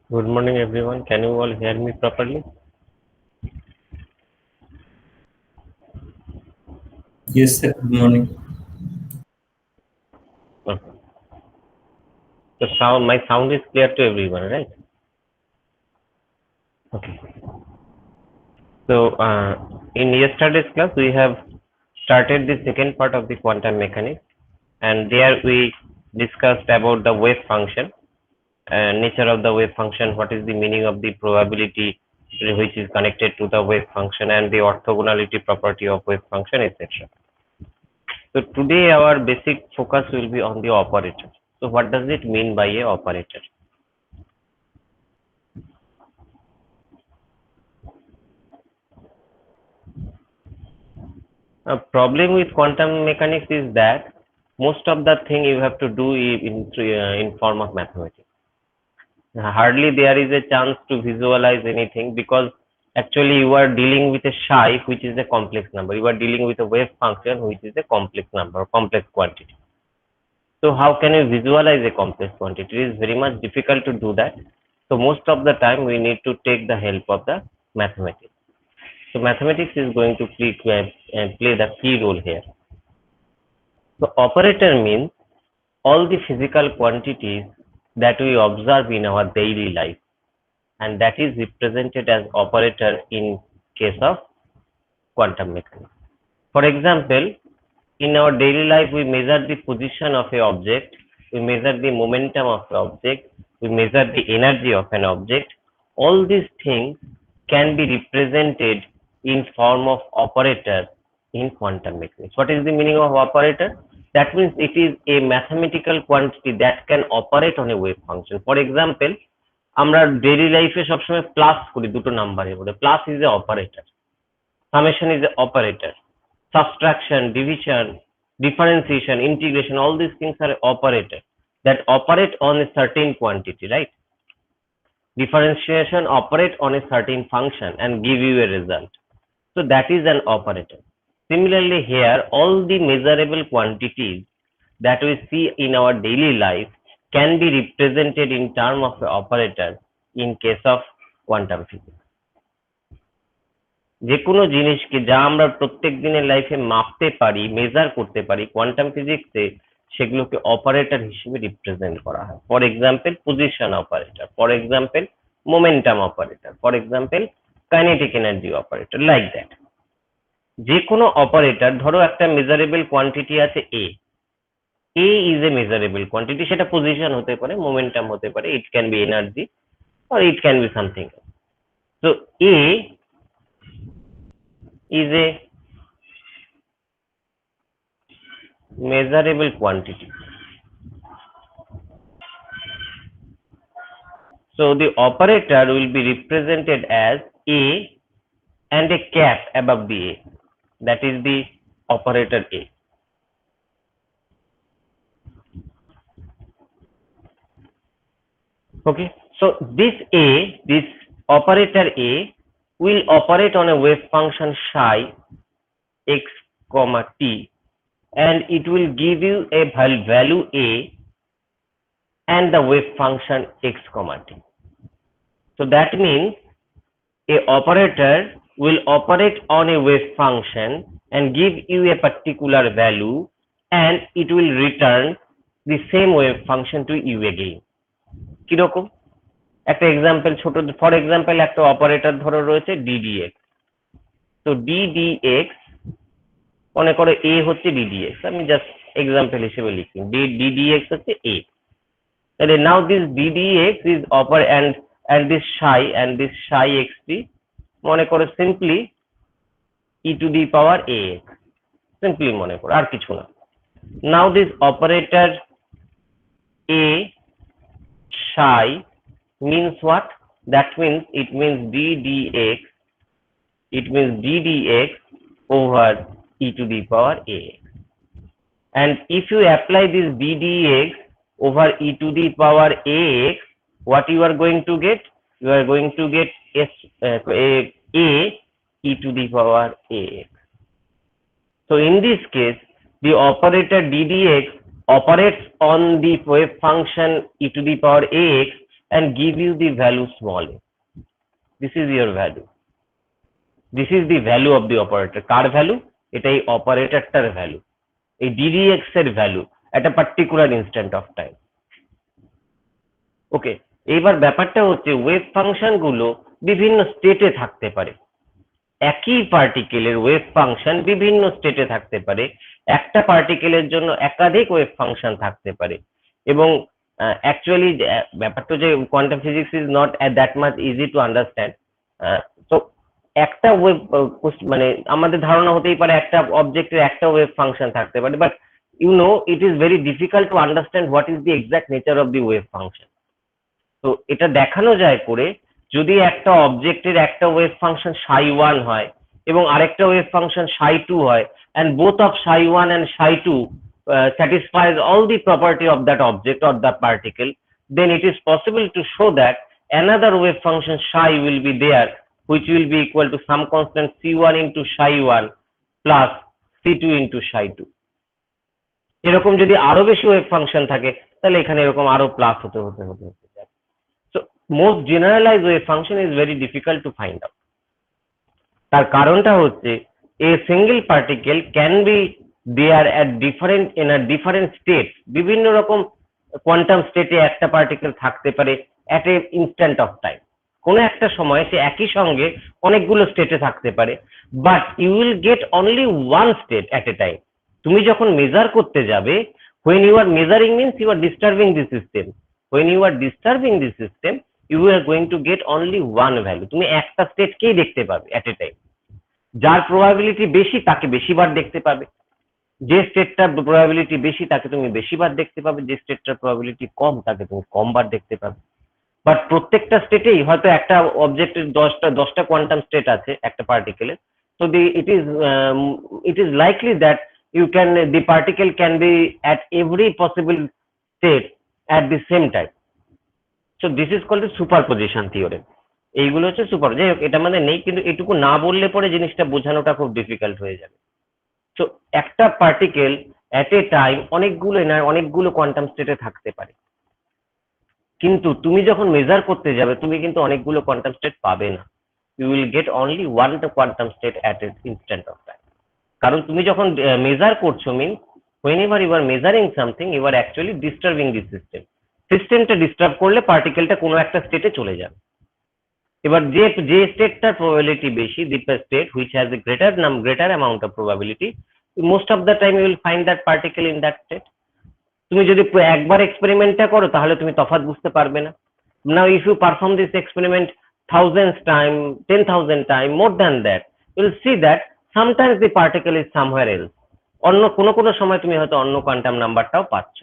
Good morning, everyone. Can you all hear me properly? Yes, sir. Good morning. Okay. My sound is clear to everyone, right? Okay. So, in yesterday's class, we have started the second part of the quantum mechanics, and there we discussed about the wave function, nature of the wave function, what is the meaning of the probability which is connected to the wave function, and the orthogonality property of wave function, etc. So today our basic focus will be on the operator. So what does it mean by a operator? A problem with quantum mechanics is that most of the thing you have to do in form of mathematics. Hardly there is a chance to visualize anything because actually you are dealing with a psi which is a complex number. You are dealing with a wave function which is a complex number, complex quantity. So how can you visualize a complex quantity? It is very much difficult to do that. So most of the time we need to take the help of the mathematics. So mathematics is going to play the key role here. So operator means all the physical quantities that we observe in our daily life, and that is represented as operator in case of quantum mechanics. For example, in our daily life, we measure the position of a object, we measure the momentum of the object, we measure the energy of an object. All these things can be represented in form of operator in quantum mechanics. What is the meaning of operator? That means it is a mathematical quantity that can operate on a wave function. For example, আমরা daily লাইফে সবসময় plus করি দুটো নাম্বারের মধ্যে plus is a operator, summation is an operator, subtraction, division, differentiation, integration, all these things are operators that operate on a certain quantity, right? Differentiation operate on a certain function and give you a result. So that is an operator. Similarly here, all the measurable quantities that we see in our daily life can be represented in terms of the operator in case of quantum physics. যে কোনো জিনিসকে যা আমরা প্রত্যেক দিনের লাইফে মাপতে পারি, মেজার করতে পারি, কোয়ান্টাম ফিজিক্সে সেগুলোকে অপারেটর হিসেবে রিপ্রেজেন্ট করা হয়। For example position operator, for example momentum operator, for example kinetic energy operator, like that. যে কোনো অপারেটর, ধরো একটা মেজারেবল কোয়ান্টিটি আছে এ, এ ইজ এ মেজারেবল কোয়ান্টিটি, সেটা পজিশন হতে পারে, মোমেন্টাম হতে পারে, it can be energy or it can be something else. So A is a measurable quantity. So the operator will be represented as A and a cap above the A. That is the operator A. Okay. So this operator A will operate on a wave function psi x comma t, and it will give you a value A and the wave function x comma t. So that means a operator will operate on a wave function and give you a particular value, and it will return the same wave function to you again. কিরকম? একটা example ছোট, for example একটা operator ধরো রয়েছে ddx। তো ddx মনে করো a হচ্ছে ddx, আমি জাস্ট এক্সাম্পল হিসেবে লিখি ddx হচ্ছে a। তাহলে now this ddx is operator and this psi xt মনে করো simply e to the power ax, simply মনে করো, আর কিছু না। Now this operator a psi means what? That means it means ddx over e to the power ax, and if you apply this ddx over e to the power ax, what you are going to get? You are going to get a e to the power ax. So in this case, the operator ddx operates on the wave function e to the power ax and give you the value small a. This is your value. This is the value of the operator. Car value? এটা এই অপারেটরটার value, এই ddx এর value at a particular instant of time. ওকে, এইবার ব্যাপারটা হচ্ছে wave function গুলো বিভিন্ন স্টেটে থাকতে পারে। একই পার্টিকেলের ওয়েভ ফাংশন বিভিন্ন স্টেটে থাকতে পারে, একটা পার্টিকেলের জন্য একাধিক ওয়েভ ফাংশন থাকতে পারে। এবং অ্যাকচুয়ালি ব্যাপারটা যে quantum physics is not that much easy to understand. তো একটা ওয়েভ মানে আমাদের ধারণা হতেই পারে একটা অবজেক্টের একটা ওয়েভ ফাংশন থাকতে পারে, but you know it is very difficult to understand what is the exact nature of the wave function. তো এটা দেখানো যায় করে, যদি একটা অবজেক্টের একটা ওয়েভ ফাংশন psi1 হয় এবং আরেকটা ওয়েভ ফাংশন psi2 হয়, and both of psi1 and psi2 satisfies all the property of that object or the particle, then it is possible to show that another wave function psi will be there, which will be equal to some constant c1 into psi1 plus c2 into psi2. এরকম যদি আরো বেশি wave function থাকে, তাহলে এখানে এরকম আরো plus হতে হতে হতে হতে যায়। So most generalized wave function is very difficult to find out. তার কারণটা হচ্ছে a single particle can be there at different states. বিভিন্ন রকম কোয়ান্টাম স্টেটে একটা পার্টিকেল থাকতে পারে at a instant of time. কোনো একটা সময় সে একই সঙ্গে অনেকগুলো স্টেটে থাকতে পারে, but you will get only one state at a time. তুমি যখন মেজার করতে যাবে, when you are measuring means you are disturbing the system. When you are disturbing the system, you are going to get only one value. তুমি একটা স্টেটকেই দেখতে পাবে এট a time. যার probability বেশি তাকে বেশিবার দেখতে পাবে, যে স্টেটটার প্রবাবিলিটি বেশি তাকে তুমি বেশিবার দেখতে পাবে, যে স্টেটটার প্রবাবিলিটি কম তাকে তুমি কমবার দেখতে পাবে। বাট প্রত্যেকটা স্টেটেই হয়তো একটা অবজেক্টের দশটা কোয়ান্টাম স্টেট আছে একটা পার্টিকেলের। So it is likely that the particle can be at every possible state at the same time. So this is called the superposition theorem. এইগুলো হচ্ছে সুপার, যাই হোক এটা মানে নেই, কিন্তু এটুকু না বললে পরে জিনিসটা বোঝানোটা খুব ডিফিকাল্ট হয়ে যাবে। তো একটা পার্টিকেল এট এ টাইম অনেকগুলো কোয়ান্টাম স্টেটে থাকতে পারে, কিন্তু তুমি যখন মেজার করতে যাবে তুমি কিন্তু অনেকগুলো কোয়ান্টাম স্টেট পাবে না। You will get only one quantum state at an instant of time. কারণ তুমি যখন মেজার করছো means whenever you are measuring something you are actually disturbing the system. সিস্টেমটা ডিস্টার্ব করলে পার্টিকেলটা কোনো একটা স্টেটে চলে যাবে। এবার যে স্টেটটার প্রবাবিলিটি বেশি, the state which has a greater amount of probability, most of the time you will find that particle in that state. তুমি যদি একবার এক্সপেরিমেন্টটা করো তাহলে তুমি তফাৎ বুঝতে পারবে না। Now if you perform this experiment thousands time, 10,000 time, more than that, you will see that sometimes the particle is somewhere else. অন্য কোনো সময় তুমি হয়তো অন্য কোয়ান্টাম নাম্বারটাও পাচ্ছ,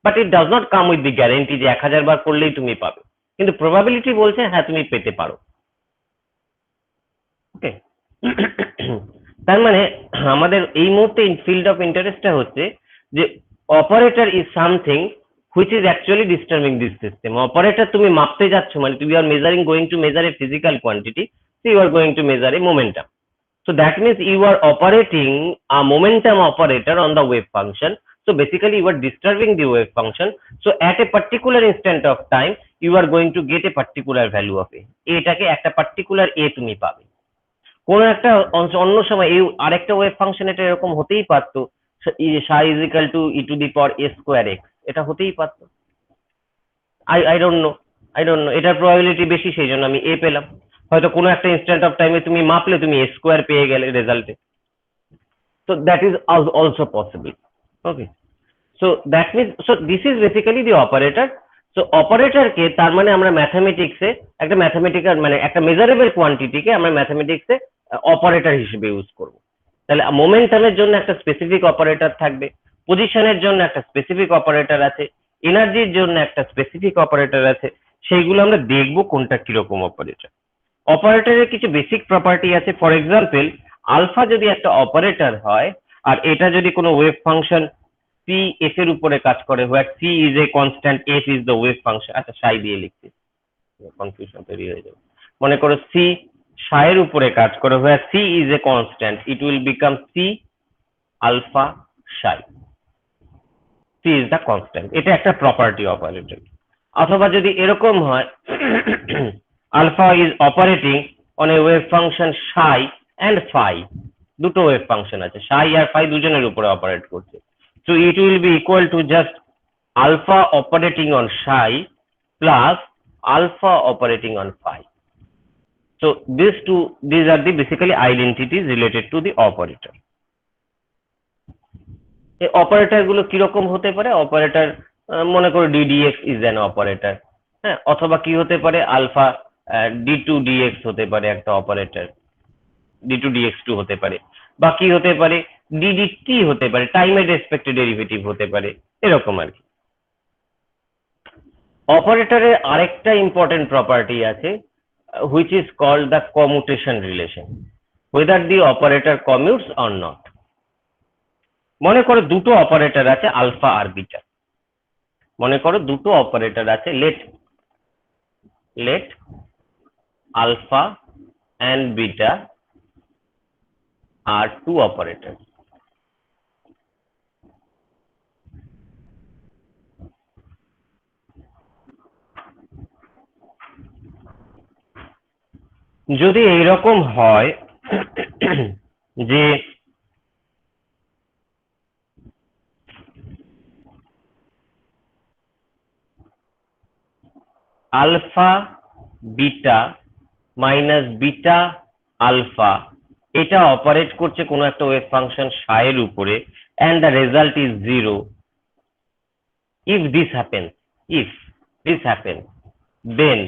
but it does not come with the guarantee যে 1000 বার করলেই তুমি পাবে, কিন্তু প্রবাবিলিটি বলছে হ্যাঁ তুমি পেতে পারো। ওকে, তার মানে আমাদের এই মুহূর্তে ফিল্ড অফ ইন্টারেস্টটা হচ্ছে যে operator is something which is actually disturbing this system. Operator তুমি মাপতে যাচ্ছ মানে তুমি are going to measure a physical quantity, so you are going to measure a momentum. So that means you are operating a momentum operator on the wave function. So basically you are disturbing the wave function. So at a particular instant of time you are going to get a particular value of a. এটাকে একটা particular a তুমি পাবে। কোন একটা অন্য সময় এই আরেকটা ওয়েভ ফাংশন এটা এরকম হতেই পারতো, psi is equal to e to the power a square x, এটা হতেই পারতো। I don't know, এটার প্রবাবিলিটি বেশি সেই জন্য আমি a পেলাম। হয়তো কোনো একটা ইনস্ট্যান্ট অফ টাইমে তুমি মাপলে তুমি a স্কোয়ার পেয়ে গেলে রেজাল্টে। So that is also possible. Okay, so that means so this is basically the operator. So operator কে তার মানে আমরা ম্যাথমেটিক্সে একটা ম্যাথমেটিক্যাল মানে একটা মেজারেবল কোয়ান্টিটিকে আমরা ম্যাথমেটিক্সে অপারেটর হিসেবে ইউজ করব। তাহলে মোমেন্টামের জন্য একটা স্পেসিফিক অপারেটর থাকবে, পজিশনের জন্য একটা স্পেসিফিক অপারেটর আছে, এনার্জির জন্য একটা স্পেসিফিক অপারেটর আছে। সেইগুলো আমরা দেখবো কোনটা কিরকম অপারেটর। অপারেটরের কিছু বেসিক প্রপার্টি আছে। ফর এক্সাম্পল, আলফা যদি একটা অপারেটর হয় আর এটা যদি কোনো ওয়েভ ফাংশন সি এফ এর উপরে কাজ করে, what C is a constant, F is the wave function. আচ্ছা সাই দিয়ে লিখছি, কনফিউশন তৈরি হয়ে যাবে। মনে করো সি সাই এর উপরে কাজ করে, what C is a constant, it will become C alpha psi. C is the constant, এটা একটা প্রপার্টি অপারেটর। অথবা যদি এরকম হয় alpha is operating on a wave function psi and phi, দুটো ওয়েভ ফাংশন আছে, psi আর phi দুজনের উপরে অপারেট করছে, so it will be equal to just alpha operating on psi plus alpha operating on phi. So these are the basically identities related to the operator. এই operator গুলো কিরকম হতে পারে? অপারেটর মনে করো ddx ইজ অ্যান অপারেটর, হ্যাঁ, অথবা কি হতে পারে আলফা d2dx হতে পারে একটা অপারেটর, d2dx2 হতে পারে, বা কি হতে পারে ddt হতে পারে, টাইমের রেসপেক্টে ডেরিভেটিভ হতে পারে, এরকম আর কি। অপারেটরের আরেকটা ইম্পর্টেন্ট প্রপার্টি আছে which is called the commutation relation, whether the operator commutes or not. মনে করো দুটো অপারেটর আছে আলফা আর বিটা, মনে করো দুটো অপারেটর আছে, let alpha and beta are two operators. যদি এইরকম হয় যে alpha beta minus beta alpha এটা অপারেট করছে কোনো একটা ওয়েভ ফাংশন psi এর উপরে and the result is 0, if this happens then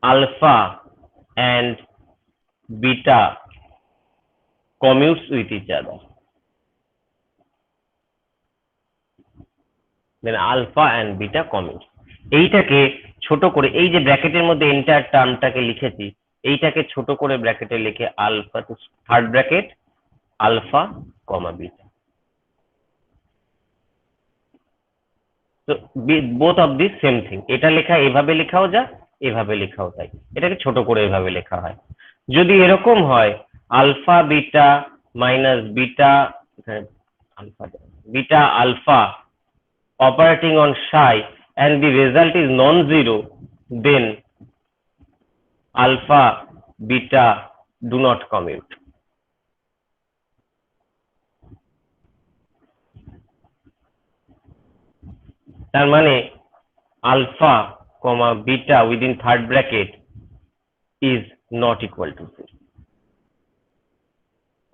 alpha and beta commutes with each other, then alpha and beta commutes. এইটাকে ছোট করে এই যে ব্র্যাকেটের মধ্যে এন্টার টার্মটাকে লিখেছি, এইটাকে ছোট করে ব্র্যাকেটে লিখে আলফা, তো third bracket alpha comma beta, তো both of this same thing, এটা লেখা এভাবে লেখাও যা, এভাবে লেখাও তাই, এটাকে ছোট করে এভাবে লেখা হয়। যদি এরকম হয় alpha beta minus beta alpha beta alpha operating on psi and the result is non-zero, then alpha beta do not commute. তার মানে alpha comma beta within third bracket is not equal to 0.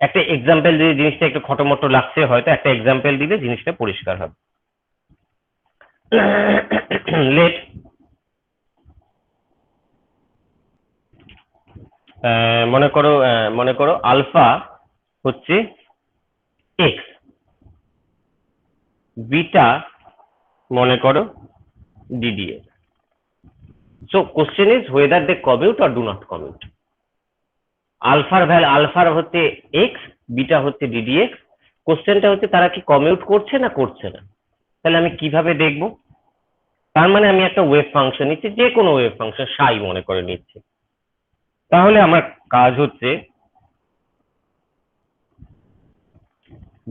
একটা example দিয়ে জিনিসটা একটু খটোমটো লাগছে, হয়তো একটা example দিলে জিনিসটা পরিষ্কার হবে। let মনে করো আলফা হচ্ছে x, বিটা মনে করো ddx. So question is whether they commute or do not commute. আলফার হচ্ছে x, বিটা হচ্ছে ddx, কোশ্চেনটা হচ্ছে তারা কি কমিউট করছে না করছে না। তাহলে আমি কিভাবে দেখব? তার মানে আমি একটা ওয়েভ ফাংশন নিচ্ছি, যে কোনো ওয়েভ ফাংশন psi মনে করে নিচ্ছি, তাহলে আমার কাজ হচ্ছে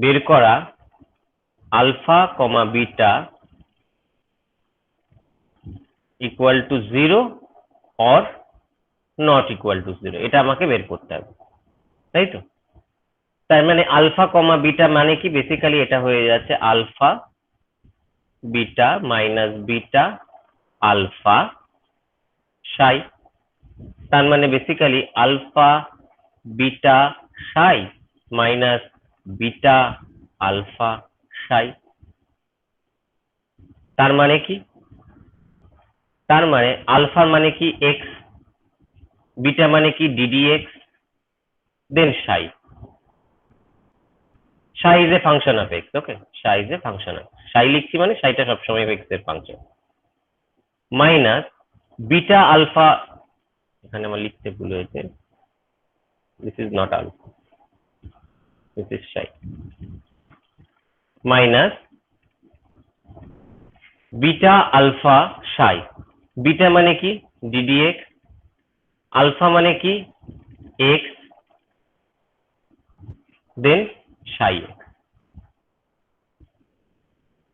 বের করা alpha comma beta equal to 0 or not equal to 0, এটা আমাকে বের করতে হবে, তাই তো? তার মানে আলফা কমা বিটা মানে কি, বেসিক্যালি এটা হয়ে যাচ্ছে alpha beta minus beta alpha psi, তার মানে basically alpha beta psi minus beta alpha psi। তার মানে কি? তার মানে আলফা মানে কি x, বিটা মানে কি ddx, then psi is a function of x, okay, psi is a function of psi লিখছি মানে psiটা সবসময় x এর ফাংশন, মাইনাস বিটা আলফা, এখানে আমার লিখতে ভুল হয়েছে, this is not alpha, this is psi, minus beta alpha psi, beta মানে কি ddx, আলফা মানে কি x, দেন psi x।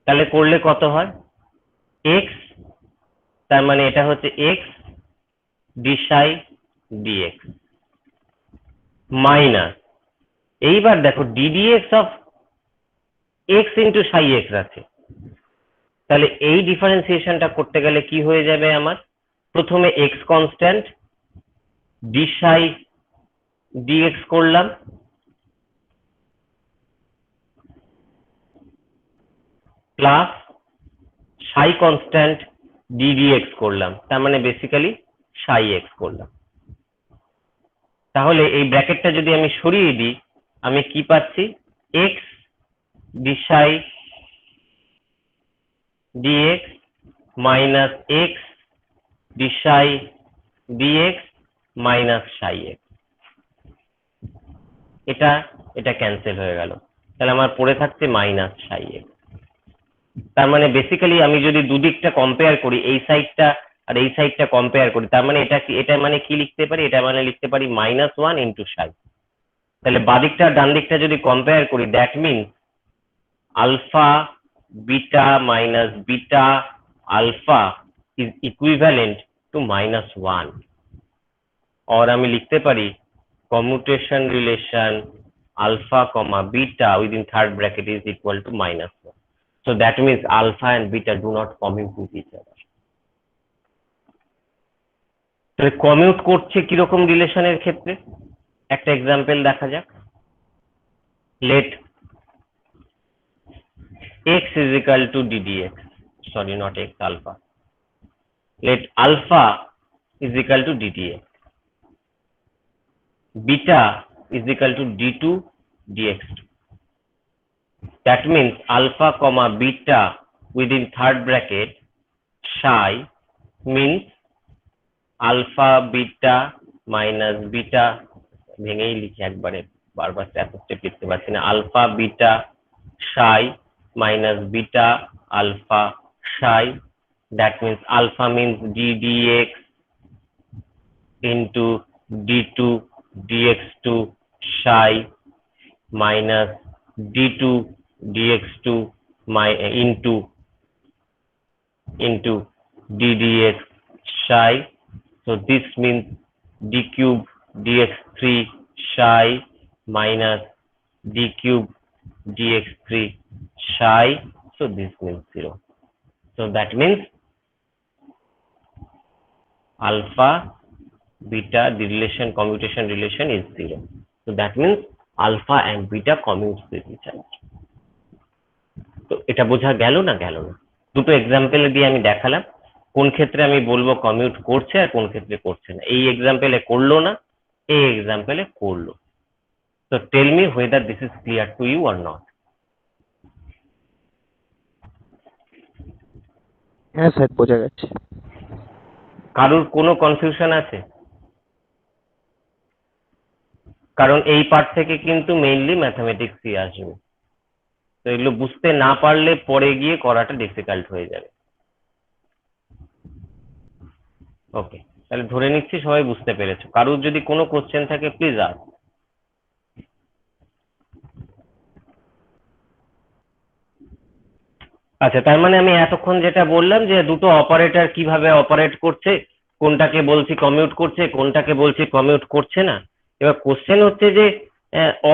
তাহলে করলে কত হয়? এক্স, তার মানে এটা হচ্ছে এক্স ডি সাই ডিএক্স মাইনাস, এইবার দেখো ddx of x into Sai x আছে, তাহলে এই ডিফারেন্সিয়েশনটা করতে গেলে কি হয়ে যাবে আমার, প্রথমে এক্স কনস্ট্যান্ট ডি সাই ডিএক্স করলাম, প্লাস সাই কনস্ট্যান্ট ডিডিএক্স করলাম, তার মানে বেসিক্যালি সাই এক্স করলাম। তাহলে এই ব্র্যাকেটটা যদি আমি সরিয়ে দিই, আমি কি পাচ্ছি, এক্স ডি সাই ডিএক্স মাইনাস এক্স ডি সাই ডিএক্স মাইনাস সাই এক্স, এটা এটা ক্যান্সেল হয়ে গেল, তাহলে আমার পড়ে থাকছে মাইনাস সাই এক্স। তার মানে বেসিক্যালি আমি যদি দুদিকটা কম্পেয়ার করি, এই সাইডটা আর এই সাইডটা কম্পেয়ার করি, তার মানে এটা কি, এটা মানে কি লিখতে পারি, এটা মানে লিখতে পারি -1 ইন্টু সাই। তাহলে বাদিকটা ডান দিকটা যদি কম্পেয়ার করি, that means alpha beta minus beta alpha is equivalent to -1, और আমি লিখতে পারি commutation relation alpha comma beta within third bracket is equal to -1. So that means alpha and beta do not commute with each other. তো commute করছে কিরকম রিলেশনের ক্ষেত্রে, একটা এক্সাম্পল দেখা যাক। Let x is equal to ddx, sorry not x, alpha. Let alpha is equal to ddx, beta is equal to d2 dx2. That means alpha comma beta within third bracket psi means alpha beta minus beta, ভেঙেই লিখি একবারে, বারবার step লিখতে পারছি না, alpha beta psi minus beta alpha psi, that means alpha means ddx into d2 dx2 psi minus d2 dx2 into ddx psi. So this means d cube dx3 psi minus d cube dx3 psi. So this means 0. So that means alpha beta, the relation, commutation relation is 0. So that means alpha and beta commutes with each other. তো এটা বোঝা গেল না, গেল না? দুটো example দিয়ে আমি দেখালাম কোন ক্ষেত্রে আমি বলবো কমিউট করছে আর কোন ক্ষেত্রে করছে না। এই এক্সাম্পলে করলো না, এই এক্সাম্পলে করলো। So tell me whether this is clear to you or not. হ্যাঁ স্যার, বোঝা গেছে। কারোর কোনো কনফিউশন আছে? কারণ এই পার্ট থেকে কিন্তু মেইনলি ম্যাথমেটিক্সই আসবে, তো এগুলো বুঝতে না পারলে পরে গিয়ে করাটা ডিফিকাল্ট হয়ে যাবে। ওকে, তাহলে ধরে নিচ্ছি সবাই বুঝতে পেরেছো। কারোর যদি কোনো কোশ্চেন থাকে প্লিজ আস। আচ্ছা, তার মানে আমি এতক্ষণ যেটা বললাম যে দুটো অপারেটর কিভাবে অপারেট করছে, কোনটাকে বলছি কমিউট করছে, কোনটাকে বলছি কমিউট করছে না। এবার কোশ্চেন হচ্ছে যে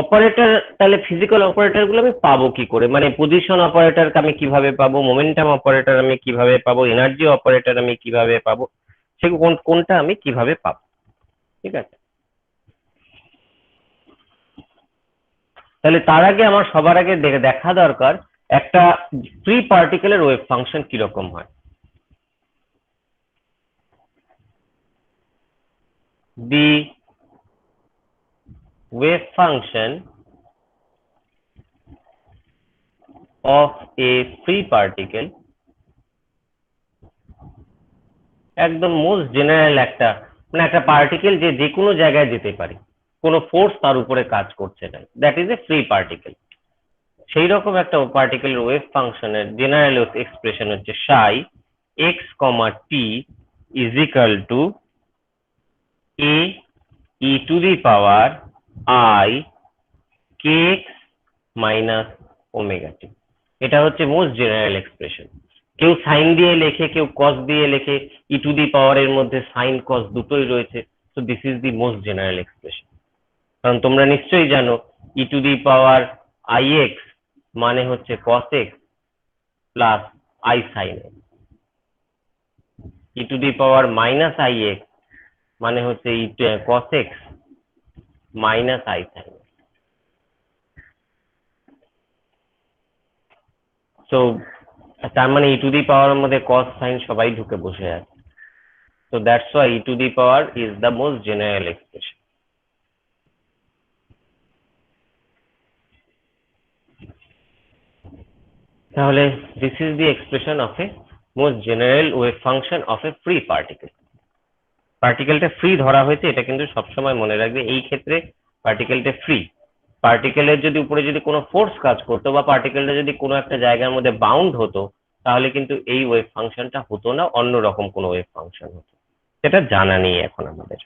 অপারেটর, তাহলে ফিজিক্যাল অপারেটর গুলো আমি পাবো কি করে, মানে পজিশন অপারেটর আমি কিভাবে পাবো, মোমেন্টাম অপারেটর আমি কিভাবে পাবো, এনার্জি অপারেটর আমি কিভাবে পাবো, সেগুলো কোনটা আমি কিভাবে পাবো। ঠিক আছে, তাহলে তার আগে আমার সবার আগে দেখা দরকার একটা ফ্রি পার্টিকেলের ওয়েভ ফাংশন কিরকম হয়। The wave function of a free particle, একদম মোস্ট জেনারেল একটা, মানে একটা পার্টিকেল যে যে কোনো জায়গায় যেতে পারে, কোনো ফোর্স তার উপরে কাজ করছে না, that is a free particle. সেই রকম একটা পার্টিকেলের ওয়েভ ফাংশনের জেনারেল এক্সপ্রেশন হচ্ছে psi x, t is equal to a e to the power I kx minus omega t। এটা হচ্ছে মোস্ট জেনারেল এক্সপ্রেশন। কেউ সাইন দিয়ে লেখে, কেউ কস দিয়ে লেখে, ই টু দি পাওয়ার এর মধ্যে সাইন কস দুটোই রয়েছে। So this is the most general expression. কারণ তোমরা নিশ্চয়ই জানো e to the power i x মানে হচ্ছে cos x plus i sine x, e to the power minus i x মানে হচ্ছে cos x minus i sine. So তার মানে ই টু দি পাওয়ার মধ্যে কস সাইন সবাই ঢুকে বসে আছে। So that's why e to the power is the most general expression. তাহলে this is the expression of a most general wave function of a free particle. পার্টিকেলটা free ধরা হয়েছে, এটা কিন্তু সবসময় মনে রাখবে। এই ক্ষেত্রে পার্টিকেলটা ফ্রি। পার্টিকেলের যদি উপরে যদি কোনো ফোর্স কাজ করতো বা পার্টিকেলটা যদি কোনো একটা জায়গার মধ্যে বাউন্ড হতো, তাহলে কিন্তু এই ওয়েভ ফাংশনটা হতো না, অন্যরকম কোনো ওয়েভ ফাংশন হতো। সেটা জানা নেই এখন আমাদের।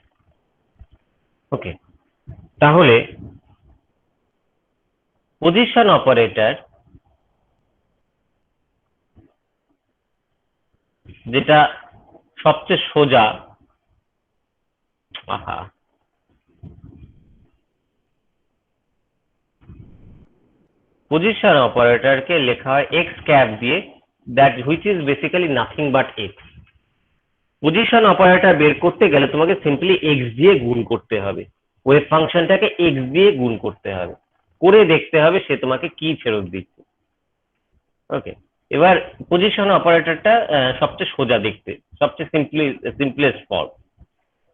ওকে, তাহলে পজিশন অপারেটর যেটা সবচেয়ে সোজা, পজিশন অপারেটরকে লেখা হয় এক্স ক্যাপ দিয়ে, that which is basically nothing but x. Position operator বের করতে গেলে তোমাকে সিম্পলি এক্স দিয়ে গুণ করতে হবে, ওয়েভ ফাংশনটাকে এক্স দিয়ে গুণ করতে হবে, করে দেখতে হবে সে তোমাকে কি ফেরত দিচ্ছে। ওকে, এবার পজিশন অপারেটরটা সবচেয়ে সোজা দেখতে, সবচেয়ে সিম্পলেস্ট ফর্ম।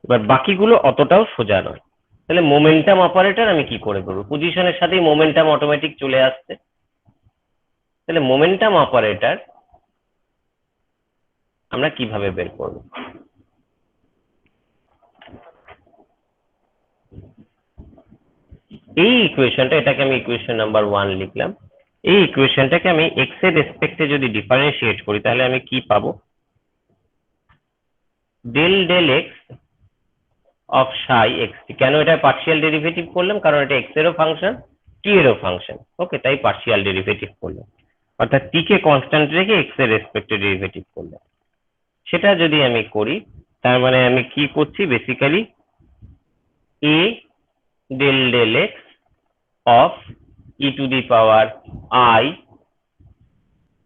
এবার বাকিগুলো অতটাও সোজা নয়। তাহলে মোমেন্টাম অপারেটর আমি কি করে করবো? পজিশনের সাথেই মোমেন্টাম অটোমেটিক চলে আসছে। তাহলে মোমেন্টাম অপারেটর আমরা কিভাবে বের করব? এই ইকুয়েশনটা, এটাকে আমি ইকুয়েশন নাম্বার 1 লিখলাম। এই ইকুয়েশনটাকে আমি এক্স এর রেসপেক্টে যদি ডিফারেন্সিয়েট করি তাহলে আমি কি পাবো? Del del x of psi x টি। কেন এটা পার্শিয়াল ডেরিভেটিভ করলাম? কারণ এটা এক্স এরও ফাংশন, টি এরও ফাংশন। ওকে, তাই পার্শিয়াল ডেরিভেটিভ করলাম, অর্থাৎ টি কে কনস্ট্যান্ট রেখে এক্স এর রেসপেক্টে ডেরিভেটিভ করলাম। সেটা যদি আমি করি তার মানে আমি কি করছি? Basically a del del x of e to the power i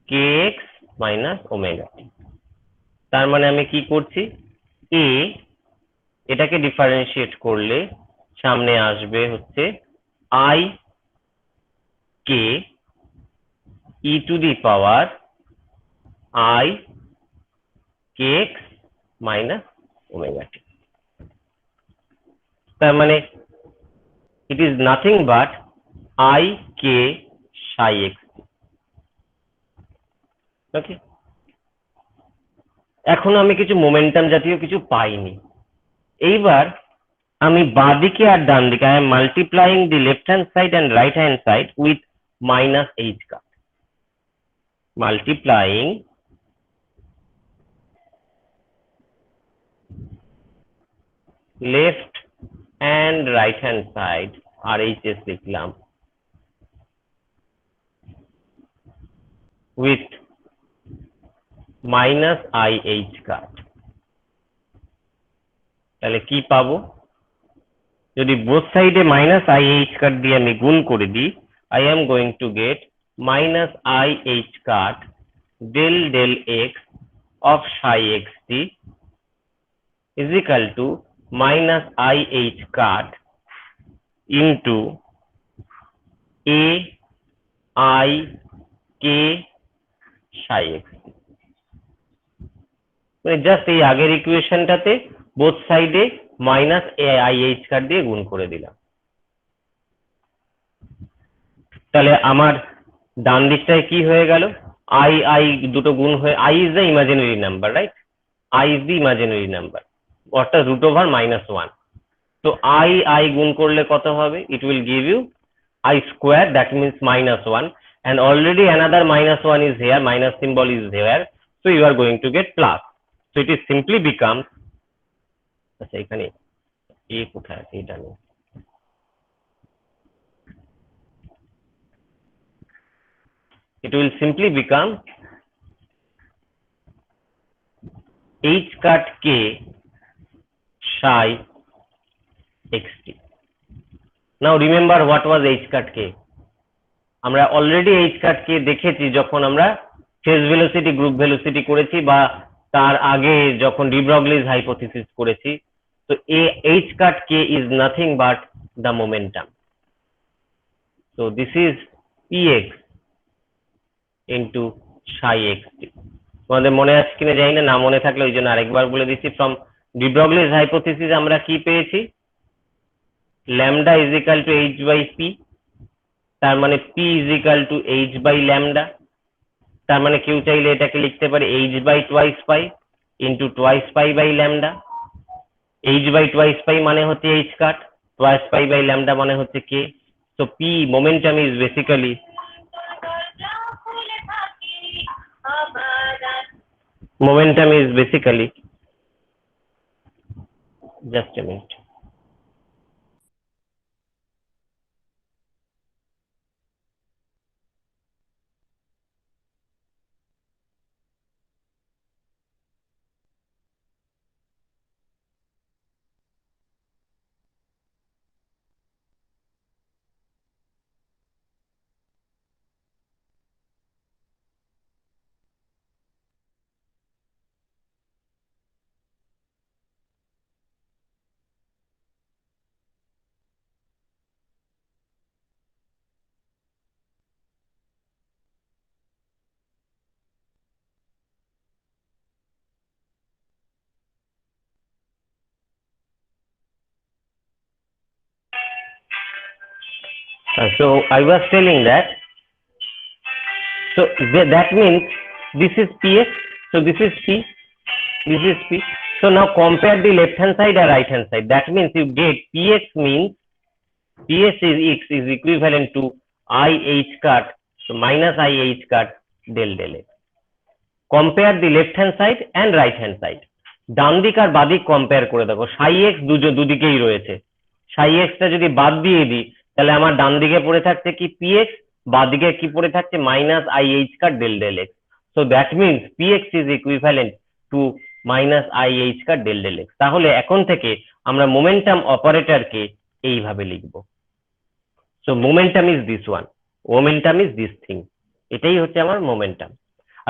k x minus omega t. তার মানে আমি কি করছি? এ এটাকে ডিফারেন্সিয়েট করলে সামনে আসবে হচ্ছে i k e to the power i k x minus omega t. তার মানে it is nothing but I k psi x. ওকে, এখন আমি কিছু মোমেন্টাম জাতীয় কিছু পাইনি। এইবার আমি বাঁদিকে আর ডান দিকে I am multiplying the left hand side and right hand side with minus H cut. Multiplying left and right hand side, আর এইচ এস লিখলাম, with minus I H cut. তাহলে কি পাবো? যদি বোথ সাইডে মাইনাস আই এইচ কাট দিয়ে আমি গুণ করে দিই, I am going to get minus I H cut del del x of psi x t is equal to minus I H cut into A I K psi x। মানে just এই আগের ইকুয়েশনটাতে both সাইডে minus I H কাট দিয়ে গুণ করে দিলাম। তাহলে আমার ডান দিকটায় কি হয়ে গেল? আই আই দুটো গুণ হয়ে, I is the imaginary number, right? I is the imaginary number, অর্থাৎ রুট ওভার -1। তো আই আই গুণ করলে কত হবে? It will give you I square, that means -1, and already another -1 is here, minus symbol is here, so you are going to get plus. So it is simply becomes, আচ্ছা এখানে a কোথায় আছে এটা নেই, it will simply become h cut k psi xt. Now remember what was h cut k? আমরা already h cut k দেখেছি যখন আমরা ফেজ ভেলোসিটি গ্রুপ ভেলোসিটি করেছি বা তার আগে যখন ডি ব্রগলিজ হাইপোথিসিস করেছি। তো h cut k is nothing but the momentum. So this is px into psi xt. তোমাদের মনে আছে কিনা জানি না, মনে থাকলে ওই জন্য আরেকবার বলে দিচ্ছি। ফ্রম ডি ব্রগলিজ হাইপোথিসিস আমরা কি পেয়েছি? Lambda is equal to h by p, তার মানে p is equal to h by lambda. তার মানে কেউ চাইলে এটাকে লিখতে পারে h by twice pi into twice pi by lambda. h by twice pi মানে হচ্ছে h cut, twice pi by lambda মানে হচ্ছে k. So p momentum is basically just a minute. So I was telling that, so that means this is px, so this is p, this is p. So now compare the left hand side and right hand side. That means you get px means ps is x is equivalent to I h cut, so minus I h cut del del x. Compare the left hand side and right hand side. ডান দিক আর বাদিক compare করে দেখো, সাই x দুদিকেই রয়েছে। সাই extra যদি বাদ দিয়ে দিই তাহলে আমার ডান দিকে পড়ে থাকছে কি px, বাঁ দিকে কি পড়ে থাকছে minus I H cut del del X. So that means px is equivalent to minus I H cut del del X. তাহলে এখন থেকে আমরা মোমেন্টাম অপারেটরকে এইভাবে লিখব। So momentum is this one, momentum is this thing, এটাই হচ্ছে আমার মোমেন্টাম।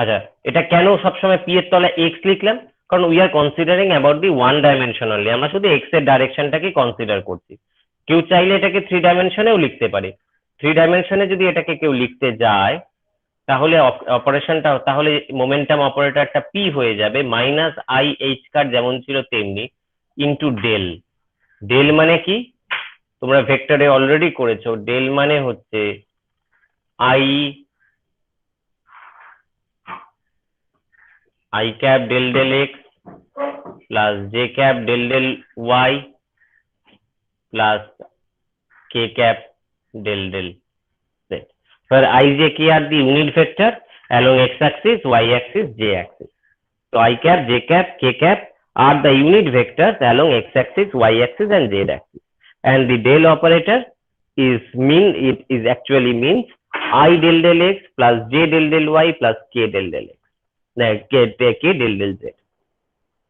আচ্ছা, এটা কেন সবসময় পি এর তলায় এক্স লিখলাম? কারণ we are considering about the one dimension only, আমরা শুধু এক্স এর ডাইরেকশনটাকে কনসিডার করছি। কেউ চাইলে এটাকে থ্রি ডাইমেনশনেও লিখতে পারে। থ্রি ডাইমেনশনে যদি এটাকে কেউ লিখতে যায় তাহলে অপারেশনটা, তাহলে মোমেন্টাম অপারেটরটা পি হয়ে যাবে মাইনাস আই এইচ কাট যেমন ছিল তেমনি ইন্টু ডেল। ডেল মানে কি তোমরা ভেক্টরে অলরেডি করেছো, ডেল মানে হচ্ছে I cap del del x plus j cap del del y plus k cap del del z, where I j k are the unit vector along x axis, y axis, j axis. So I cap, j cap, k cap are the unit vectors along x axis, y axis and z axis, and the del operator is it is actually means I del del x plus j del del y plus k del del x, k del del z,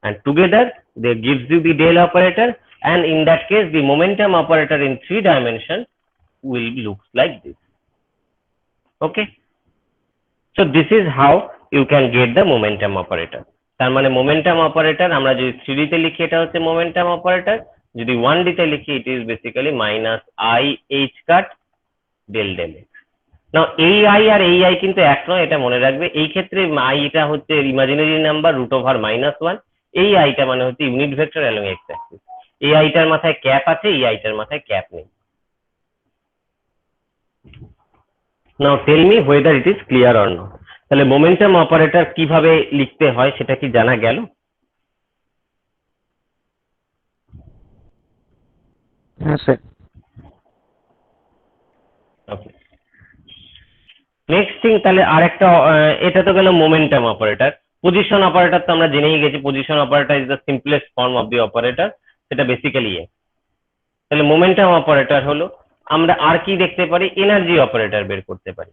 and together they gives you the del operator, and in that case the momentum operator in three dimension will look like this. Okay, so this is how you can get the momentum operator. তার মানে momentum operator আমরা যদি 3D তে লিখি এটা হচ্ছে momentum operator, যদি 1D তে লিখি it is basically minus I h cut del del x. নাও এই আই আর এই আই কিন্তু এক নয়, এটা মনে রাখবে। এই ক্ষেত্রে আইটা হচ্ছে ইমাজিনারি নাম্বার রুট ওভার -1, এই আইটা মানে হচ্ছে unit vector along x Axis. এই আইটার মাথায় ক্যাপ আছে, এই আইটার মাথায় ক্যাপ নেই। Now tell me whether it is clear or not. তাহলে মোমেন্টাম অপারেটর কিভাবে লিখতে হয় সেটা কি জানা গেল? হ্যাঁ স্যার। ওকে, নেক্সট থিং, তাহলে আরেকটা, এটা তো গেল মোমেন্টাম অপারেটর। পজিশন অপারেটর তো আমরা জেনেই গেছি, position operator is the simplest form of the operator, সেটা বেসিক্যালি তাহলে মোমেন্টাম অপারেটর হলো, আমরা আর কি দেখতে পারি? এনার্জি অপারেটর বের করতে পারি।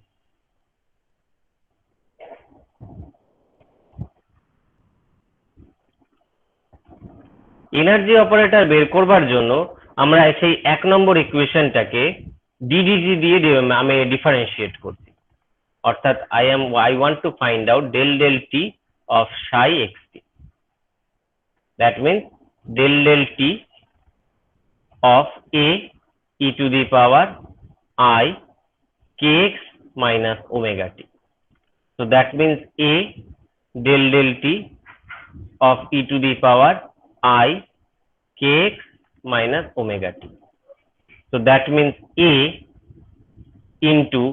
এনার্জি অপারেটর বের করবার জন্য আমরা সেই 1 নম্বর ইকুয়েশনটাকে ডিডিটি দিয়ে আমি ডিফারেন্সিয়েট করছি, অর্থাৎ I want to find out del t of psi xt. That means del t of a e to the power I kx minus omega t. So that means a del t of e to the power I kx minus omega t. So that means a into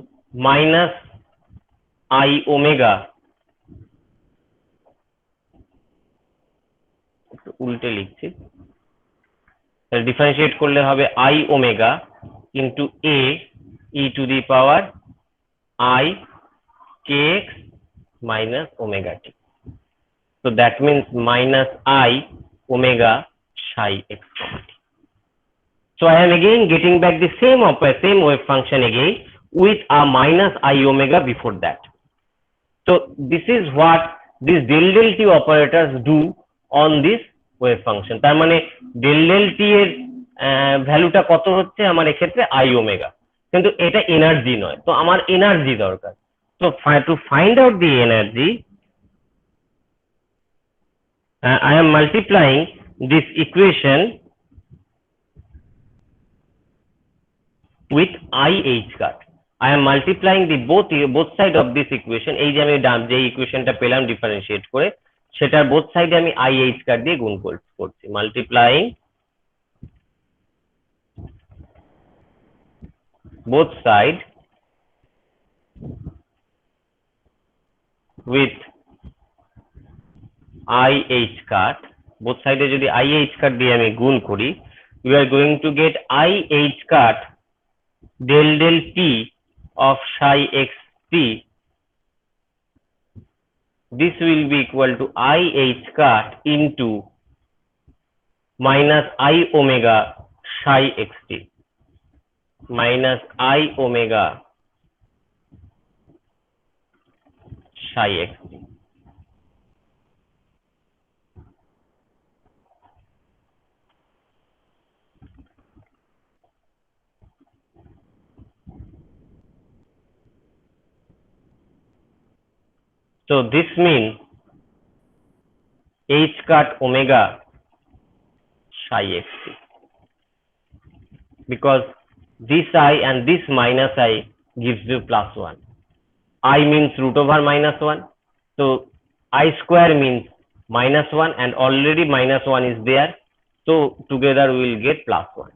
minus I omega, উল্টে লিখছি, differentiate করলে হবে I omega into a e to the power I kx minus omega t. So that means minus I omega psi x comma t. So I am again getting back the same wave function again with a minus I omega before that. So this is what these del t operators do on this wave function. তার মানে del t এর ভ্যালুটা কত হচ্ছে আমার এক্ষেত্রে I omega, কিন্তু এটা এনার্জি নয়, তো আমার এনার্জি দরকার। So to find out the energy, I am multiplying this equation with IH cut. I am multiplying the both side of this equation. এই যে আমি যে ইকুয়েশনটা পেলাম ডিফারেন্সিয়েট করে, সেটার বোথ সাইডে আমি IH cut দিয়ে গুণ করছি, multiplying both side with IH cut. both সাইডে যদি IH cut দিয়ে আমি গুণ করি, we are going to get IH cut del t of psi xt. This will be equal to IH cut into minus I omega psi xt, minus I omega psi xt. So this means H cut omega psi xt, because this I and this minus I gives you plus 1. I means root over minus 1. So I square means minus 1, and already minus 1 is there. So together we will get plus 1.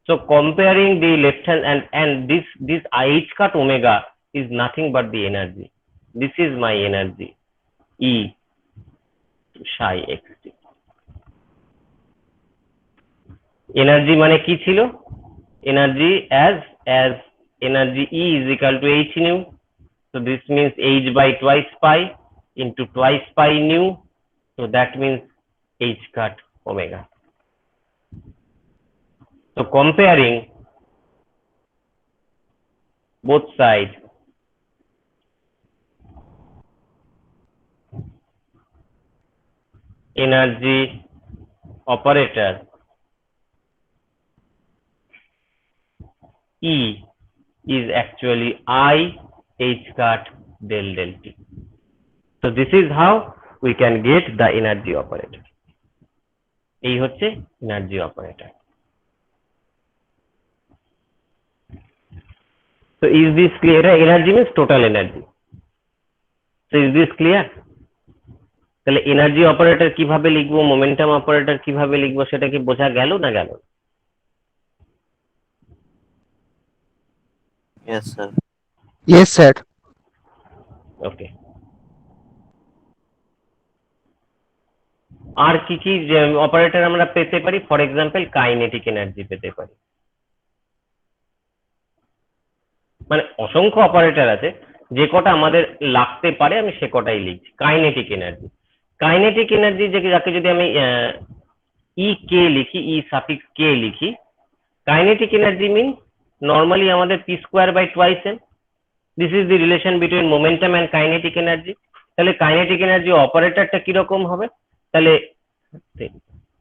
So comparing the left hand and this IH cut omega is nothing but the energy. This is my energy E psi xt. Energy মানে কি ছিল? Energy as energy E is equal to h nu. So this means h by twice pi into twice pi nu. So that means h cut omega. So comparing both sides, energy operator E is actually I H cut del t. So this is how we can get the energy operator. এই হচ্ছে energy operator. So is this clear? Energy means total energy. So is this clear? তাহলে energy operator কিভাবে লিখবো, momentum operator কিভাবে লিখবো, সেটা কি বোঝা গেল না গেল? Yes, sir. Yes, sir. ওকে। আর কি কি অপারেটর আমরা পেতে পারি? ফর এক্সাম্পল কাইনেটিক এনার্জি পেতে পারি। মানে অসংখ্য অপারেটর আছে, যে কটা আমাদের লাগতে পারে আমি সে কটাই লিখছি। কাইনেটিক এনার্জি, কাইনেটিক এনার্জি যাকে যদি আমি ই কে লিখি, ই সাফিক্স কে লিখি, কাইনেটিক এনার্জি মিনস নর্মালি আমাদের P square by twice M. This is the relation between momentum and kinetic energy. তাহলে কাইনেটিক এনার্জি অপারেটরটা কিরকম হবে? তাহলে The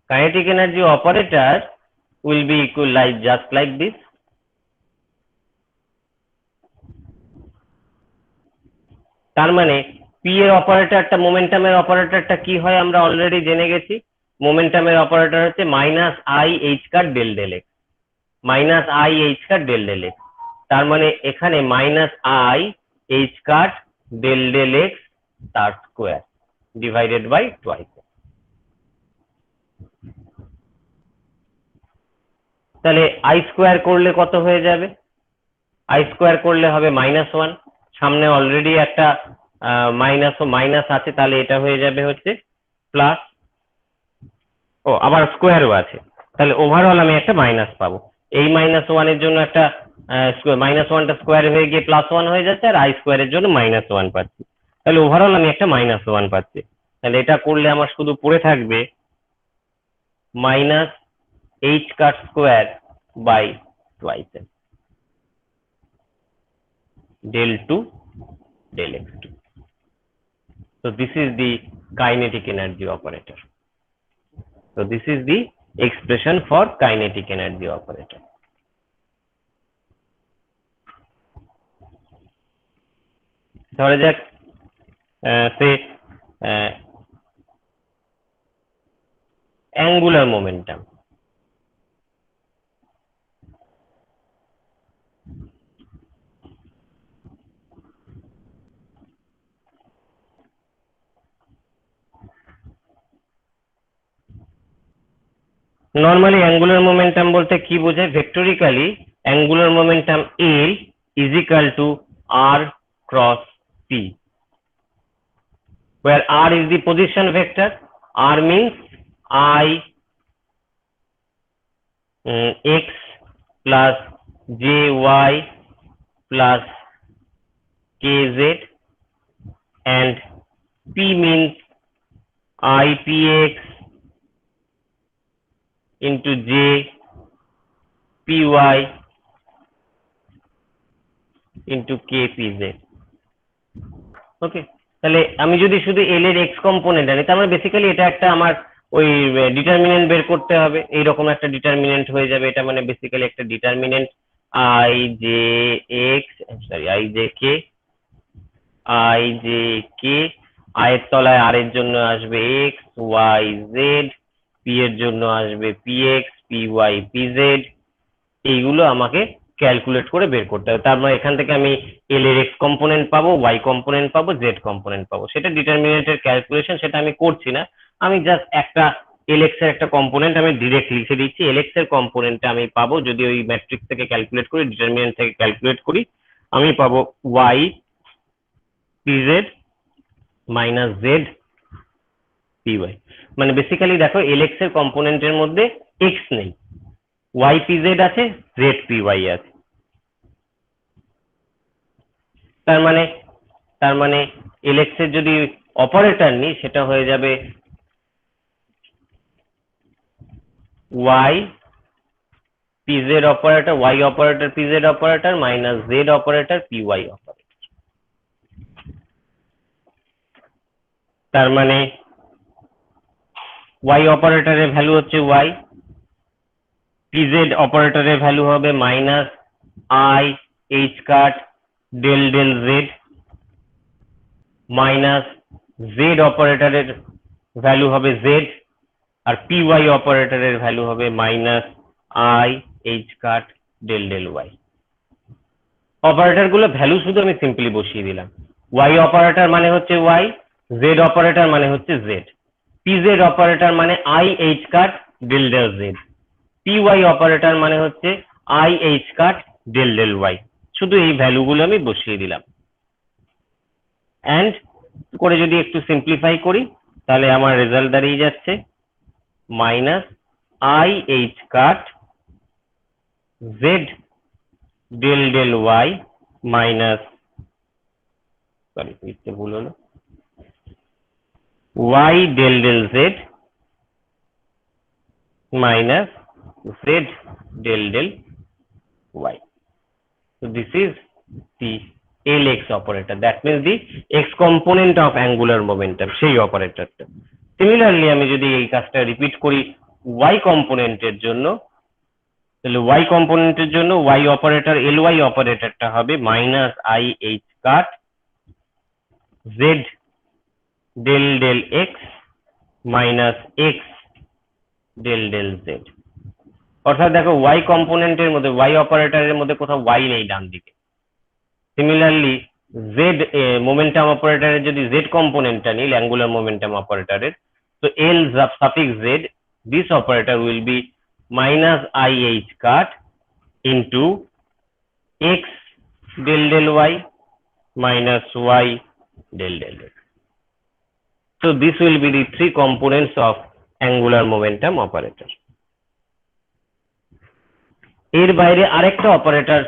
kinetic energy operator will be equal like just like this. তার মানে p এর অপারেটরটা মোমেন্টামের অপারেটরটা কি হয় আমরা অলরেডি জেনে গেছি মোমেন্টামের অপারেটর হচ্ছে minus I H cut del del X minus I H cut del del X তার মানে এখানে minus I H cut del del X তার স্কোয়ার ডিভাইডেড বাই টুয়াইস। তাহলে আই স্কোয়ার করলে কত হয়ে যাবে আই স্কোয়ার করলে হবে -1 সামনে অলরেডি একটা মাইনাস আছে তাহলে এটা হয়ে যাবে হচ্ছে প্লাস ও আবার স্কোয়ারও আছে তাহলে ওভারঅল আমি একটা মাইনাস পাবো এই -1 এর জন্য একটা -1টা স্কোয়ার হয়ে গিয়ে +1 হয়ে যাচ্ছে আর আই স্কোয়ারের জন্য -1 পাচ্ছি তাহলে ওভারঅল আমি একটা -1 পাচ্ছি তাহলে এটা করলে আমার শুধু পড়ে থাকবে minus H cut square by twice del 2 del x2. So this is the kinetic energy operator. So this is the expression for kinetic energy operator. ধরা যাক say angular momentum. Normally angular momentum বলতে কি বোঝায় vectorically angular momentum A is equal to r cross p where r is the position vector r means I x plus jy plus kz and p means I px into j py into kpz. ওকে তাহলে আমি যদি শুধু এল এর x component আনি তার মানে basically এটা একটা আমার ওই ডিটারমিনেন্ট বের করতে হবে এইরকম একটা ডিটারমিনেন্ট হয়ে যাবে এটা মানে বেসিক্যালি একটা determinant I J x sorry I J K আয়ের তলায় আর এর জন্য আসবে এক্স ওয়াই জেড পি এর জন্য আসবে P X P Y P Z এইগুলো আমাকে ক্যালকুলেট করে বের করতে হবে তার মানে এখান থেকে আমি এল এর এক্স কম্পোনেন্ট পাবো ওয়াই কম্পোনেন্ট পাবো জেড কম্পোনেন্ট পাবো সেটা ডিটারমিনেন্টের ক্যালকুলেশন সেটা আমি করছি না আমি জাস্ট একটা এল এক্স এর একটা কম্পোনেন্ট আমি ডিরেক্ট লিখে দিচ্ছি এল এক্স এর কম্পোনেন্টটা আমি পাবো যদি ওই ম্যাট্রিক্স থেকে ক্যালকুলেট করি ডিটারমিনেন্ট থেকে ক্যালকুলেট করি আমি পাবো Y P Z minus Z P Y মানে বেসিক্যালি দেখো এল এক্স এর কম্পোনেন্টের মধ্যে এক্স নেই ওয়াই পিজেড আছে জেড পিওয়াই আছে তার মানে এল এক্স এর যদি অপারেটর নিই সেটা হয়ে যাবে Y P Z operator Y operator P Z operator minus Z operator P Y operator তার মানে ওয়াই অপারেটরের ভ্যালু হচ্ছে ওয়াই পিজেড অপারেটরের ভ্যালু হবে minus I H cut del del Z minus Z অপারেটরের ভ্যালু হবে জেড আর পিওয়াই অপারেটরের ভ্যালু হবে minus I H cut del del Y operator গুলো ভ্যালু শুধু আমি সিম্পলি বসিয়ে দিলাম ওয়াই অপারেটর মানে হচ্ছে ওয়াই জেড অপারেটর মানে হচ্ছে জেড পিজেড অপারেটর মানে I H cut del del Z P Y operator মানে হচ্ছে I H cut del del Y শুধু এই ভ্যালুগুলো আমি বসিয়ে দিলাম এন্ড করে যদি একটু সিম্পলিফাই করি তাহলে আমার রেজাল্ট দাঁড়িয়ে যাচ্ছে minus I H cut Z del del Y minus sorry লিখতে ভুল হলো Y del del Z minus z del del y. So this is the Lx operator. That means the x component of angular momentum. সেই অপারেটরটা similarly আমি যদি এই কাজটা repeat করি y কম্পোনেন্টের জন্য, তাহলে y কম্পোনেন্টের জন্য y অপারেটর ly অপারেটরটা হবে minus i h cut z del del x minus x del del z। অর্থাৎ দেখো y কম্পোনেন্টের মধ্যে y অপারেটরের মধ্যে কোথাও y নেই ডান দিকে। সিমিলারলি z মোমেন্টাম অপারেটরের যদি z কম্পোনেন্টটা নিই অ্যাঙ্গুলার মোমেন্টাম অপারেটরের, so l suffix z, this operator will be minus i h cut into x del del y minus y del del x. So this will be the three components of angular momentum operator. এর বাইরে আরেকটা operator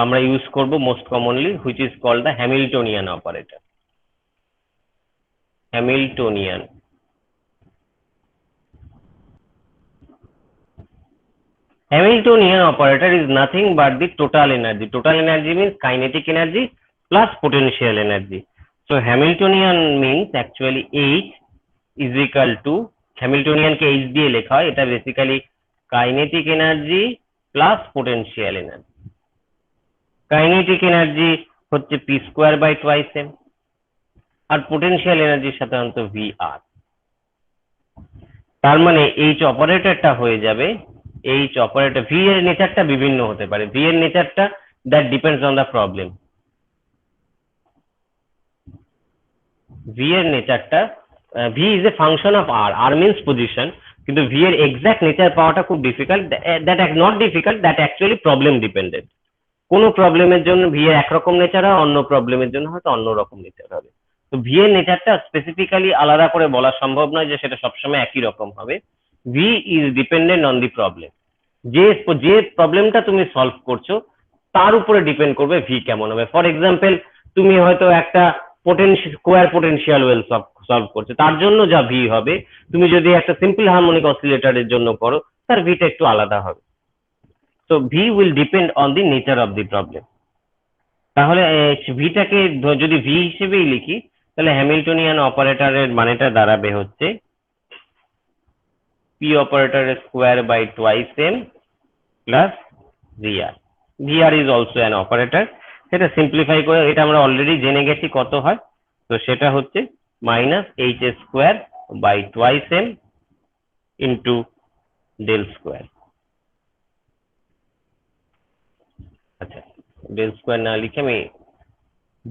আমরা use করব most commonly, which is called the Hamiltonian operator. Hamiltonian operator is nothing but the total energy. Total energy means kinetic energy plus potential energy. So Hamiltonian means actually H is equal to, Hamiltonian কে H দিয়ে লেখা হয়, এটা basically kinetic energy plus potential energy. Kinetic energy হচ্ছে p square by twice m, আর potential এনার্জির সাধারণত VR। তার মানে H অপারেটরটা হয়ে যাবে, H অপারেটর, V এর নেচারটা বিভিন্ন হতে পারে, V এর নেচারটা that depends on the problem. V এর নেচারটা, V is a function of R, R means position, কিন্তু V এর এক্সাক্ট নেচার পাওয়াটা খুব difficult, that not difficult, that actually problem dependent. কোনো প্রবলেমের জন্য V এর একরকম নেচার হয়, অন্য প্রবলেমের জন্য হয়তো অন্যরকম নেচার হবে। তো V এর নেচারটা স্পেসিফিক্যালি আলাদা করে বলা সম্ভব নয় যে সেটা সবসময় একই রকম হবে। V is dependent on the problem, যে প্রবলেমটা তুমি সলভ করছো তার উপরে ডিপেন্ড করবে V কেমন হবে। ফর এক্সাম্পল, তুমি হয়তো একটা স্কোয়ার পোটেনশিয়াল ওয়েল সলভ করছো, তার জন্য যা V হবে, তুমি যদি একটা সিম্পল হারমোনিক অসিলেটরের জন্য করো তার ভিটা একটু আলাদা হবে। So V will depend on the nature of the problem. তাহলে ভিটাকে যদি V হিসেবেই লিখি, তাহলে হ্যামিল্টনিয়ান অপারেটরের মানেটা দাঁড়াবে হচ্ছে P operator square by twice m plus VR. VR is also an operator. সেটা সিম্পলিফাই করে, এটা আমরা অলরেডি জেনে গেছি কত হয়, তো সেটা হচ্ছে minus h square by twice m into del square. আচ্ছা, ডেল স্কোয়ার না লিখে আমি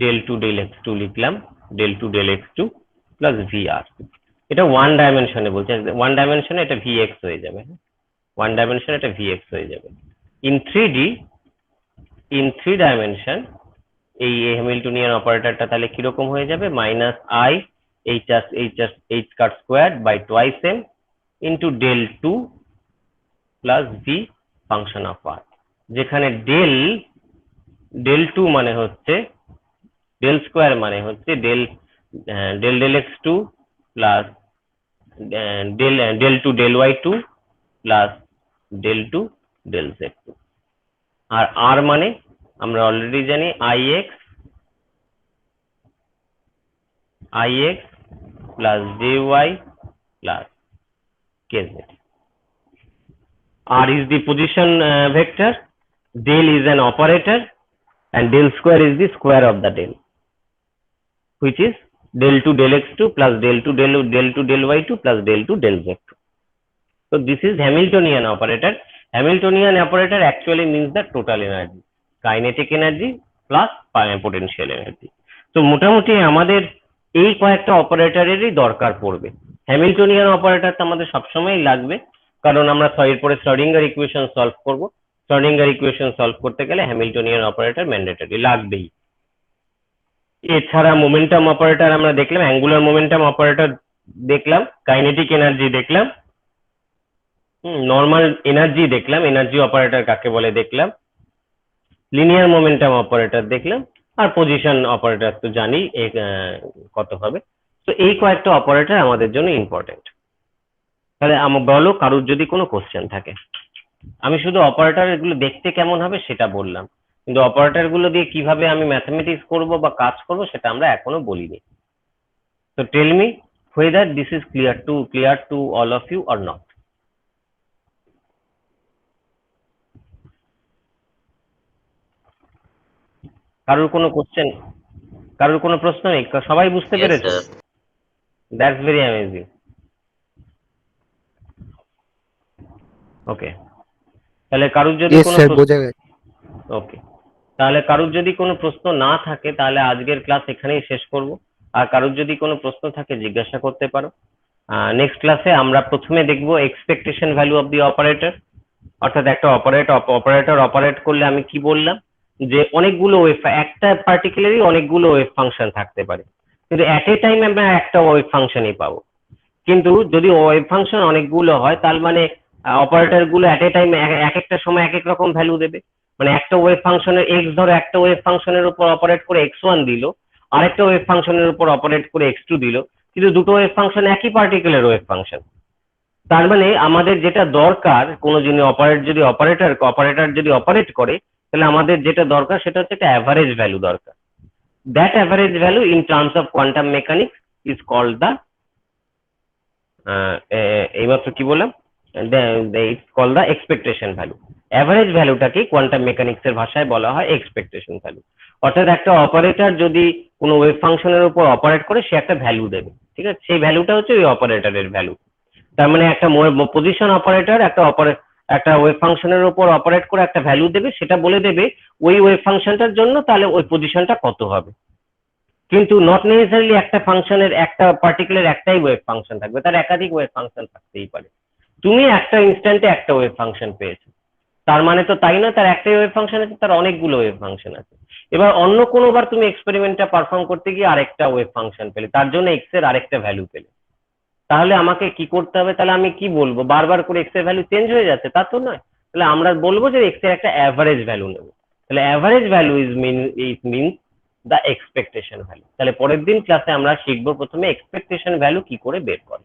del two del x two লিখলাম, del two del x two plus VR। এটা ওয়ান ডাইমেনশনে বলছে, ওয়ান ডাইমেনশনে এটা Vx হয়ে যাবে, ওয়ান ডাইমেনশনে এটা Vx হয়ে যাবে। ইন থ্রি ডাইমেনশন এই হ্যামিল্টনিয়ান অপারেটরটা তাহলে কিরকম হয়ে যাবে, minus i h cut square by twice m into del two plus v function of r, যেখানে ডেল টু মানে হচ্ছে, ডেল স্কোয়ার মানে হচ্ছে del del x two plus del two del y two plus del two del z two, আর R মানে আমরা already জানি ix plus jy plus kz। R is the position vector, del is an operator, and del square is the square of the del, which is del to del x2 plus del to del y2 plus del to del z2. So this is Hamiltonian operator. Hamiltonian operator actually means the total energy, kinetic energy plus potential energy. So মোটামুটি আমাদের এই কয়েকটা অপারেটরেরই দরকার পড়বে। Hamiltonian operator তো আমাদের সবসময় লাগবে, কারণ আমরা এরপরে শ্রোডিঙ্গার ইকুয়েশন সলভ করব। শ্রোডিঙ্গার ইকুয়েশন সলভ করতে গেলে হ্যামিল্টনিয়ান অপারেটর ম্যান্ডেটরি লাগবেই। এছাড়া মোমেন্টাম অপারেটর আমরা দেখলাম, অ্যাঙ্গুলার মোমেন্টাম অপারেটর দেখলাম, কাইনেটিক এনার্জি দেখলাম, নর্মাল এনার্জি দেখলাম, এনার্জি অপারেটর কাকে বলে দেখলাম, লিনিয়ার মোমেন্টাম অপারেটর দেখলাম, আর পজিশন অপারেটর তো জানি কত হবে। তো এই কয়েকটা অপারেটর আমাদের জন্য ইম্পর্টেন্ট। তাহলে বলো কারোর যদি কোনো কোশ্চেন থাকে। আমি শুধু অপারেটর এগুলো দেখতে কেমন হবে সেটা বললাম, কিন্তু অপারেটর গুলো দিয়ে কিভাবে আমি ম্যাথমেটিক্স করব বা কাজ করব সেটা আমরা এখনো বলিনি। তো tell me whether this is clear to all of you or not. কারোর কোনো কোশ্চেন, কারোর কোনো প্রশ্ন নেই? সবাই বুঝতে Yes, পেরেছো? sir. That's very amazing. ওকে, তাহলে কারোর যদি ইয়েস কোনো স্যার বোঝা গেছে। ওকে, তাহলে কারোর যদি কোনো প্রশ্ন না থাকে তাহলে আজকের ক্লাস এখানেই শেষ করব। আর কারোর যদি কোনো প্রশ্ন থাকে জিজ্ঞাসা করতে পারো। নেক্সট ক্লাসে আমরা প্রথমে দেখব expectation value of the operator, অর্থাৎ একটা অপারেটর অপারেট করলে আমি কি বললাম যে অনেকগুলো ওয়েভ, একটা পার্টিকুলারলি অনেকগুলো ওয়েভ ফাংশন থাকতে পারে, কিন্তু অ্যাট এ টাইম আমরা একটা ওয়েভ ফাংশনই পাবো। কিন্তু যদি ওয়েভ ফাংশন অনেকগুলো হয় তার মানে অপারেটর গুলো অ্যাট এ টাইম এক একটা সময় এক এক রকম ভ্যালু দেবে। মানে একটা ওয়েভ ফাংশনের এক্স ধরো একটা ওয়েভ ফাংশনের উপর অপারেট করে x1 দিল, আরেকটা ওয়েভ ফাংশনের উপর অপারেট করে x2 দিল, কিন্তু দুটো ওয়েভ ফাংশন একই পার্টিকুলার ওয়েভ ফাংশন। তার মানে আমাদের যেটা দরকার, কোনো যদি অপারেটর যদি অপারেট করে, তাহলে আমাদের যেটা দরকার সেটা হচ্ছে একটা অ্যাভারেজ ভ্যালু দরকার। That average value in terms of quantum mechanics is called the, এইমাত্র কি বললাম, it's called the expectation value. Average ভ্যালুটাকে কোয়ান্টাম মেকানিক্স এর ভাষায় বলা হয় এক্সপেকটেশন ভ্যালু। অর্থাৎ একটা অপারেটর যদি কোনো ওয়েভ ফাংশনের উপর অপারেট করে সে একটা ভ্যালু দেবে, ঠিক আছে, সেই ভ্যালুটা হচ্ছে ওই অপারেটরের ভ্যালু। তার মানে একটা পজিশন অপারেটর একটা ওয়েভ ফাংশনের উপর অপারেট করে একটা ভ্যালু দেবে, সেটা বলে দেবে ওই ওয়েভ ফাংশনটার জন্য তাহলে ওই পজিশনটা কত হবে। কিন্তু নট নেসেসারিলি একটা ফাংশনের একটা পার্টিকুলার একটাই ওয়েভ ফাংশন থাকবে, তার একাধিক ওয়েভ ফাংশন থাকতেই পারে। তুমি একটা ইনস্ট্যান্টে একটা ওয়েভ ফাংশন পেয়েছো, তার মানে তো তাই না তার একটাই ওয়েভ ফাংশন আছে, তার অনেকগুলো ওয়েভ ফাংশন আছে। এবার অন্য কোনোবার তুমি এক্সপেরিমেন্টটা পারফর্ম করতে গিয়ে আরেকটা ওয়েভ ফাংশন পেলে, তার জন্য এক্স এর আরেকটা ভ্যালু পেলে, তাহলে আমাকে কি করতে হবে? তাহলে আমি কি বলবো, বারবার করে এক্স এর ভ্যালু চেঞ্জ হয়ে যাচ্ছে তা তো নয়। তাহলে আমরা বলবো যে এক্স এর একটা অ্যাভারেজ ভ্যালু নেব। তাহলে average value means the expectation value. তাহলে পরের দিন ক্লাসে আমরা শিখবো প্রথমে এক্সপেকটেশন ভ্যালু কি করে বের করে।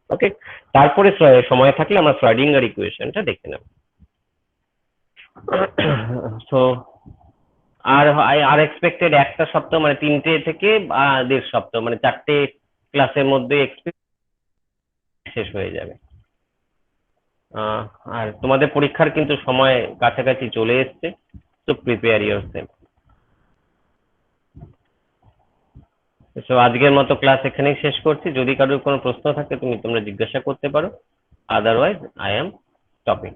ওকে, তারপরে সময় থাকলে আমরা শ্রোডিঙ্গার ইকুয়েশনটা দেখে নেব। সো আর এক্সপেক্টেড একটা সপ্তাহ মানে 3টে থেকে 1.5 সপ্তাহ মানে 4টে ক্লাসের মধ্যে শেষ হয়ে যাবে। আর তোমাদের পরীক্ষার কিন্তু সময় কাছাকাছি চলে এসছে, তো প্রিপেয়ার ইয়োরসেলফ। তো আজকের মতো ক্লাস এখানেই শেষ করছি। যদি কারোর কোনো প্রশ্ন থাকে তোমরা জিজ্ঞাসা করতে পারো, আদারওয়াইজ আই এম স্টপিং।